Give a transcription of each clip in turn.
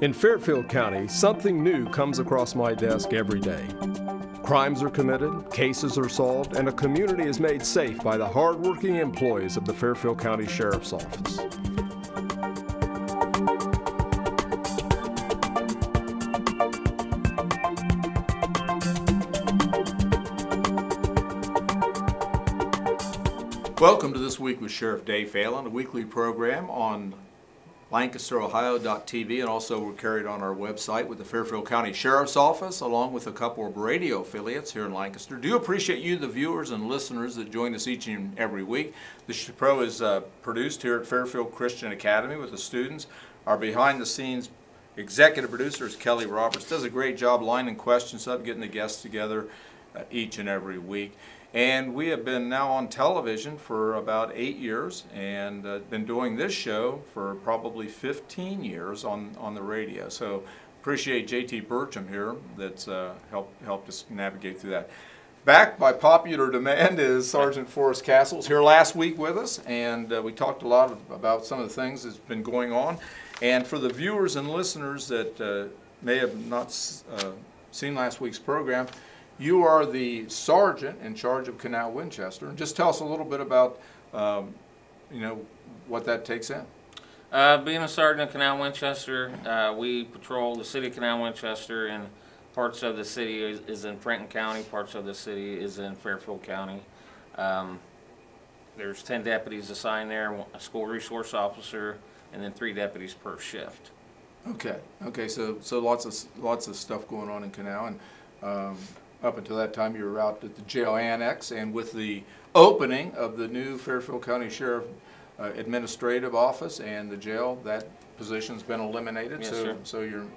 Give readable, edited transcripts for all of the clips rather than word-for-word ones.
In Fairfield County, something new comes across my desk every day. Crimes are committed, cases are solved, and a community is made safe by the hardworking employees of the Fairfield County Sheriff's Office. Welcome to This Week with Sheriff Dave Phelan, a weekly program on LancasterOhio.tv, and also we're carried on our website with the Fairfield County Sheriff's Office, along with a couple of radio affiliates here in Lancaster. Do appreciate you, the viewers and listeners that join us each and every week. The show is produced here at Fairfield Christian Academy with the students. Our behind-the-scenes executive producer is Kelly Roberts. Does a great job lining questions up, getting the guests together each and every week. And we have been now on television for about 8 years, and been doing this show for probably 15 years on the radio. So appreciate JT Burcham here that's helped us navigate through that. Back by popular demand is Sgt Forrest Cassel. Here last week with us, and we talked a lot about some of the things that's been going on. And for the viewers and listeners that may have not seen last week's program, you are the sergeant in charge of Canal Winchester, and just tell us a little bit about, what that takes in. Being a sergeant in Canal Winchester, we patrol the city of Canal Winchester, and parts of the city is in Frenton County, parts of the city is in Fairfield County. There's 10 deputies assigned there, a school resource officer, and then 3 deputies per shift. Okay. So lots of stuff going on in Canal, and up until that time, you were out at the jail annex, and with the opening of the new Fairfield County Sheriff Administrative Office and the jail, that position's been eliminated. Yes, so, sir.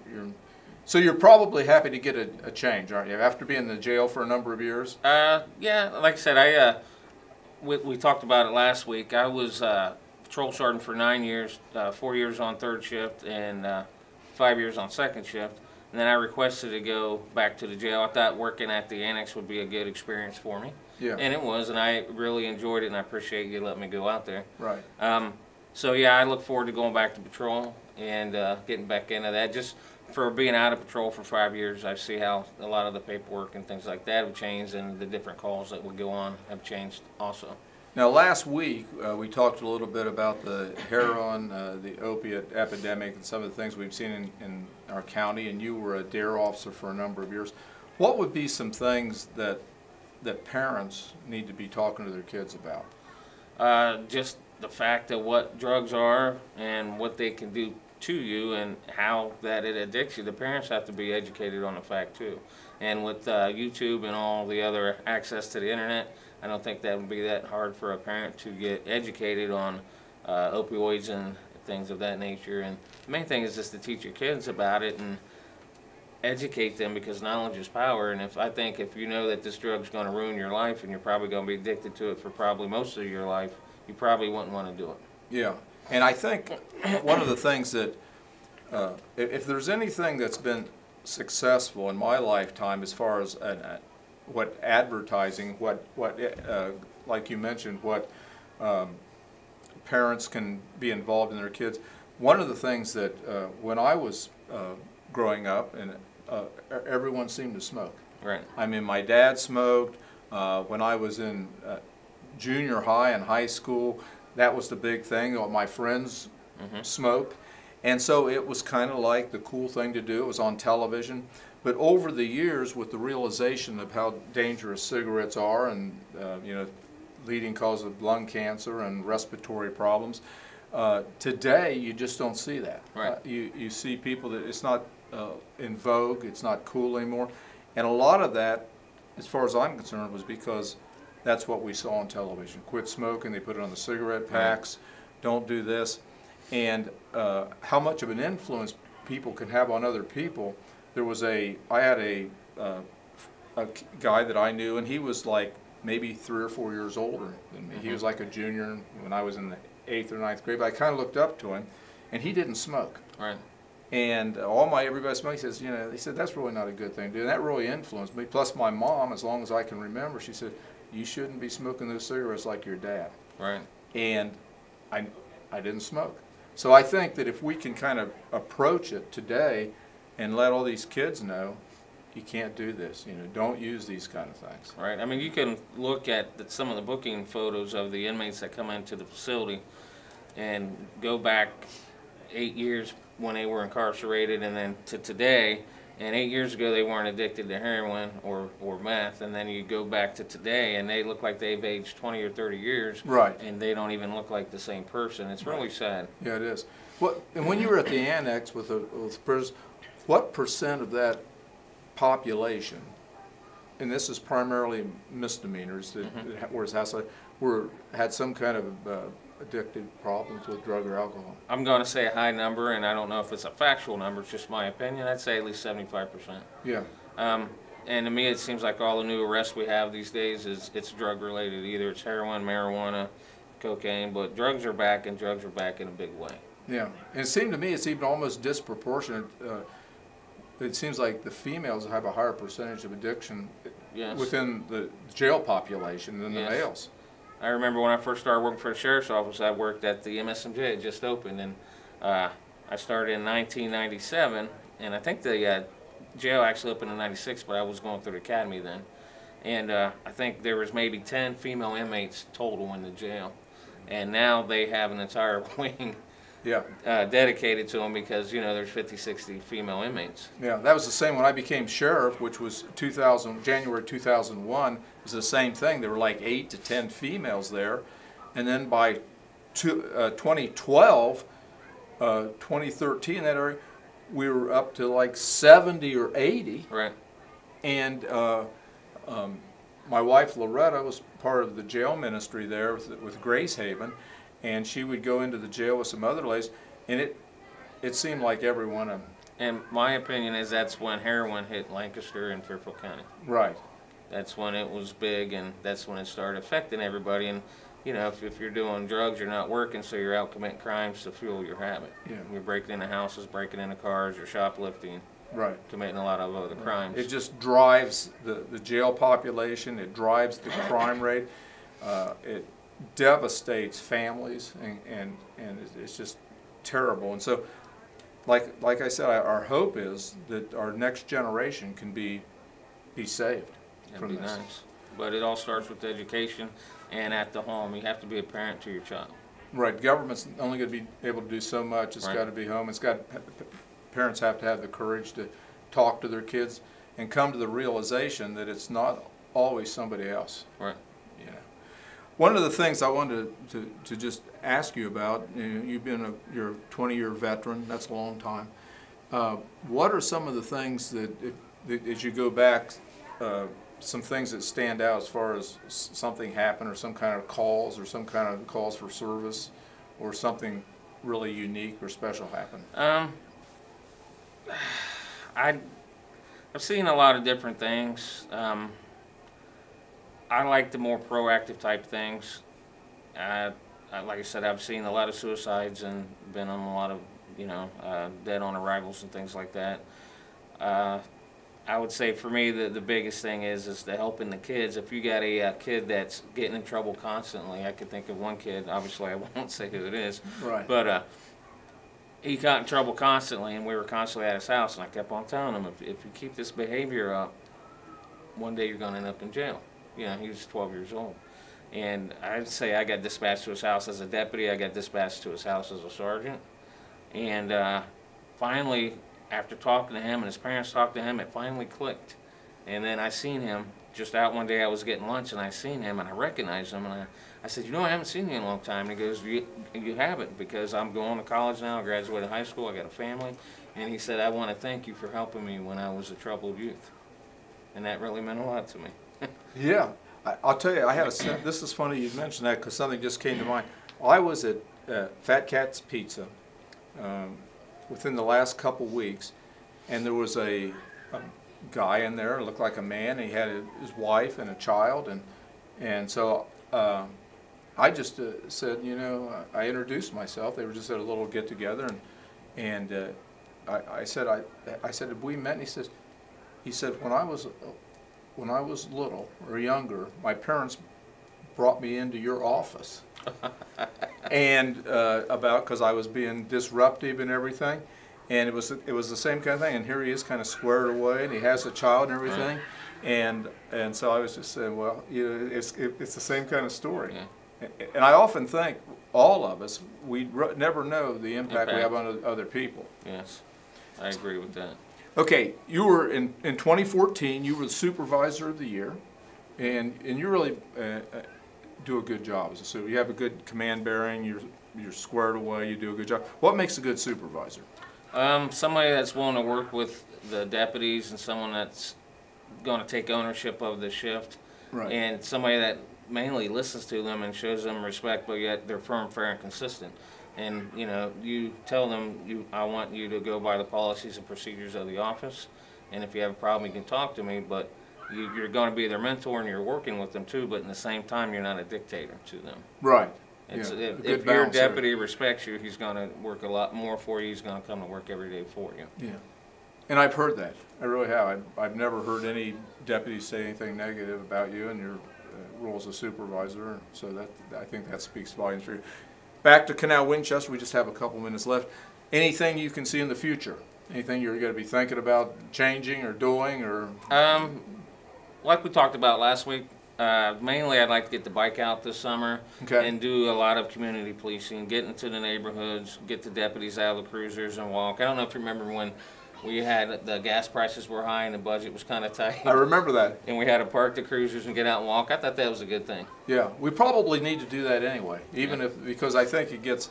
so you're probably happy to get a change, aren't you? After being in the jail for a number of years. Yeah, like I said, we talked about it last week. I was patrol sergeant for 9 years, 4 years on third shift, and 5 years on second shift. And then I requested to go back to the jail. I thought working at the annex would be a good experience for me. Yeah. And it was, and I really enjoyed it, and I appreciate you letting me go out there. Right. So yeah, I look forward to going back to patrol and getting back into that. Just for being out of patrol for 5 years, I see how a lot of the paperwork and things like that have changed, and the different calls that would go on have changed also. Now, last week, we talked a little bit about the heroin, the opiate epidemic, and some of the things we've seen in our county, and you were a DARE officer for a number of years. What would be some things that parents need to be talking to their kids about? Just the fact of what drugs are and what they can do to you and how that it addicts you. The parents have to be educated on the fact, too. And with YouTube and all the other access to the internet, I don't think that would be that hard for a parent to get educated on opioids and things of that nature. And the main thing is just to teach your kids about it and educate them, because knowledge is power. And if you know that this drug's going to ruin your life and you're probably going to be addicted to it for probably most of your life, you probably wouldn't want to do it. Yeah, and I think one of the things that, if there's anything that's been successful in my lifetime as far as what advertising, like you mentioned, what parents can be involved in their kids. One of the things that when I was growing up, and everyone seemed to smoke. Right. I mean, my dad smoked. When I was in junior high and high school, that was the big thing. My friends smoked. And so it was kind of like the cool thing to do. It was on television. But over the years, with the realization of how dangerous cigarettes are, and leading cause of lung cancer and respiratory problems, today you just don't see that. Right. You see people that it's not in vogue, it's not cool anymore. And a lot of that, as far as I'm concerned, was because that's what we saw on television. Quit smoking, they put it on the cigarette packs, don't do this. And how much of an influence people can have on other people. I had a guy that I knew, and he was like maybe 3 or 4 years older than me. He was like a junior when I was in the 8th or 9th grade, but I kind of looked up to him, and he didn't smoke. Right. And everybody smoked. He says, he said, that's really not a good thing to do. And that really influenced me. Plus my mom, as long as I can remember, she said, you shouldn't be smoking those cigarettes like your dad. Right. and I didn't smoke. So I think that if we can kind of approach it today and let all these kids know, you can't do this, you know, don't use these kind of things. Right. I mean, you can look at some of the booking photos of the inmates that come into the facility and go back 8 years when they were incarcerated and then to today. And 8 years ago, they weren't addicted to heroin or meth. And then you go back to today, and they look like they've aged 20 or 30 years. Right. And they don't even look like the same person. It's really sad. Yeah, it is. And when you were at the annex with prisoners, what percent of that population, and this is primarily misdemeanors, that had some kind of addictive problems with drug or alcohol? I'm going to say a high number, and I don't know if it's a factual number. It's just my opinion. I'd say at least 75%. Yeah. And to me, it seems like all the new arrests we have these days it's drug related. Either it's heroin, marijuana, cocaine, but drugs are back, and drugs are back in a big way. Yeah. And it seemed to me it's even almost disproportionate. It seems like the females have a higher percentage of addiction within the jail population than the males. I remember when I first started working for the sheriff's office, I worked at the MSMJ. It just opened, and I started in 1997, and I think the jail actually opened in 96, but I was going through the academy then. And I think there was maybe 10 female inmates total in the jail, and now they have an entire wing dedicated to them because, you know, there's 50, 60 female inmates. Yeah, that was the same when I became sheriff, which was January 2001. It was the same thing. There were like 8 to 10 females there. And then by 2012, 2013, that area, we were up to like 70 or 80. Right. And my wife, Loretta, was part of the jail ministry there with Grace Haven. And she would go into the jail with some other ladies, and it seemed like every one of them. And my opinion is that's when heroin hit Lancaster and Fairfield County. Right. That's when it was big, and that's when it started affecting everybody. And you know, if you're doing drugs, you're not working, so you're out committing crimes to fuel your habit. Yeah. You're breaking into houses, breaking into cars, you're shoplifting. Right. Committing a lot of other crimes. It just drives the jail population. It drives the crime rate. It devastates families, and it's just terrible. And so, like I said, our hope is that our next generation can be saved from this. That'd be nice. But it all starts with education and at the home. You have to be a parent to your child. Right. Government's only going to be able to do so much. It's got to be home. Parents have to have the courage to talk to their kids and come to the realization that it's not always somebody else. Right. You know. One of the things I wanted to just ask you about, you've been you're a 20-year veteran. That's a long time. What are some of the things that as you go back, some things that stand out as far as something happened, or some kind of calls, or some kind of calls for service, or something really unique or special happened? I've seen a lot of different things. I like the more proactive type things. Like I said, I've seen a lot of suicides and been on a lot of, dead on arrivals and things like that. I would say for me the biggest thing is the helping the kids. If you got a kid that's getting in trouble constantly, I could think of one kid, obviously I won't say who it is, right. But he got in trouble constantly, and we were constantly at his house, and I kept on telling him, if you keep this behavior up, one day you're going to end up in jail. He was 12 years old. And I'd say I got dispatched to his house as a deputy, I got dispatched to his house as a sergeant. And finally, after talking to him and his parents talked to him, it finally clicked. And then I seen him just out one day. I was getting lunch, and I seen him, and I recognized him, and I said, I haven't seen you in a long time. And he goes, you haven't, because I'm going to college now, I graduated high school, I got a family. And he said, I want to thank you for helping me when I was a troubled youth. And that really meant a lot to me. Yeah, I'll tell you, this is funny you mentioned that, because something just came to mind. I was at Fat Cat's Pizza within the last couple weeks, and there was a guy in there, looked like a man, and he had his wife and a child, and so I just said, I introduced myself. They were just at a little get together, and I said, have we met? And he said, when I was little or younger, my parents brought me into your office. and because I was being disruptive and everything, and it was the same kind of thing. And here he is, kind of squared away, and he has a child and everything, and so I was just saying, well, it's the same kind of story. Yeah. And I often think all of us, we never know the impact we have on other people. Yes, I agree with that. Okay, you were in 2014. You were the Supervisor of the Year, and you really do a good job as a supervisor. You have a good command bearing. You're squared away. You do a good job. What makes a good supervisor? Somebody that's willing to work with the deputies, and someone that's going to take ownership of the shift, right. And somebody that mainly listens to them and shows them respect, but yet they're firm, fair, and consistent. And you tell them, I want you to go by the policies and procedures of the office, and if you have a problem, you can talk to me, but you're going to be their mentor and you're working with them too, but in the same time, you're not a dictator to them. Right. If your deputy respects you, he's going to work a lot more for you. He's going to come to work every day for you. Yeah. And I've heard that. I really have. I've never heard any deputy say anything negative about you and your role as a supervisor, so I think that speaks volumes for you. Back to Canal Winchester, we just have a couple minutes left. Anything you can see in the future? Anything you're going to be thinking about changing or doing, or? Like we talked about last week, mainly I'd like to get the bike out this summer and do a lot of community policing, get into the neighborhoods, get the deputies out of the cruisers and walk. I don't know if you remember when we had the gas prices were high and the budget was kind of tight. I remember that. And we had to park the cruisers and get out and walk. I thought that was a good thing. Yeah, we probably need to do that anyway, even because I think it gets,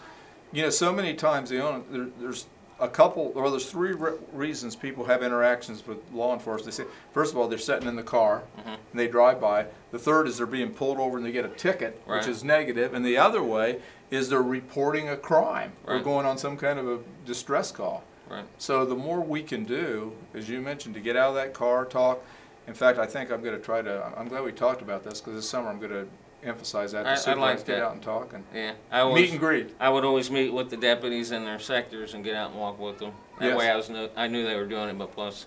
so many times there's a couple, or there's three reasons people have interactions with law enforcement. They say, first of all, they're sitting in the car and they drive by. The third is they're being pulled over and they get a ticket, which is negative. And the other way is they're reporting a crime or going on some kind of a distress call. Right. So the more we can do, as you mentioned, to get out of that car, talk. In fact, I think I'm going to try to, I'm glad we talked about this, because this summer I'm going to emphasize that. I like that. Get out and talk and meet and greet. I would always meet with the deputies in their sectors and get out and walk with them. That way I knew they were doing it, but plus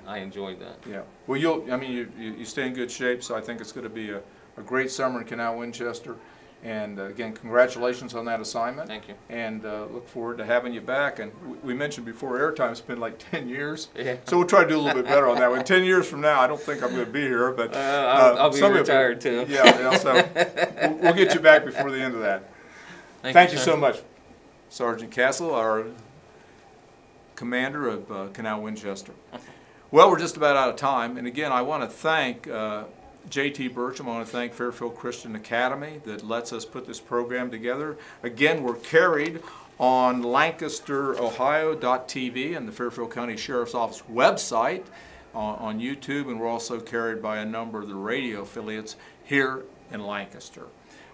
I enjoyed that. Yeah. Well, you stay in good shape, so I think it's going to be a great summer in Canal Winchester. And again, congratulations on that assignment. Thank you. And look forward to having you back. And we mentioned before, airtime, it's been like 10 years. Yeah. So we'll try to do a little bit better on that one. 10 years from now, I don't think I'm going to be here, but I'll be retired too. Yeah, so we'll get you back before the end of that. Thank you so much, Sergeant Cassel, our commander of Canal Winchester. Well, we're just about out of time. And again, I want to thank J.T. Burcham. I want to thank Fairfield Christian Academy that lets us put this program together. Again, we're carried on LancasterOhio.tv and the Fairfield County Sheriff's Office website on YouTube, and we're also carried by a number of the radio affiliates here in Lancaster.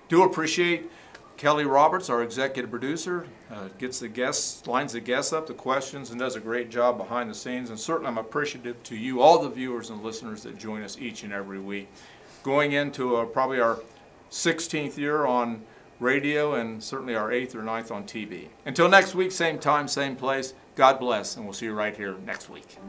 Do appreciate Kelly Roberts, our executive producer, gets the guests, lines the guests up, the questions, and does a great job behind the scenes. And certainly I'm appreciative to you, all the viewers and listeners that join us each and every week. Going into probably our 16th year on radio, and certainly our 8th or 9th on TV. Until next week, same time, same place, God bless, and we'll see you right here next week.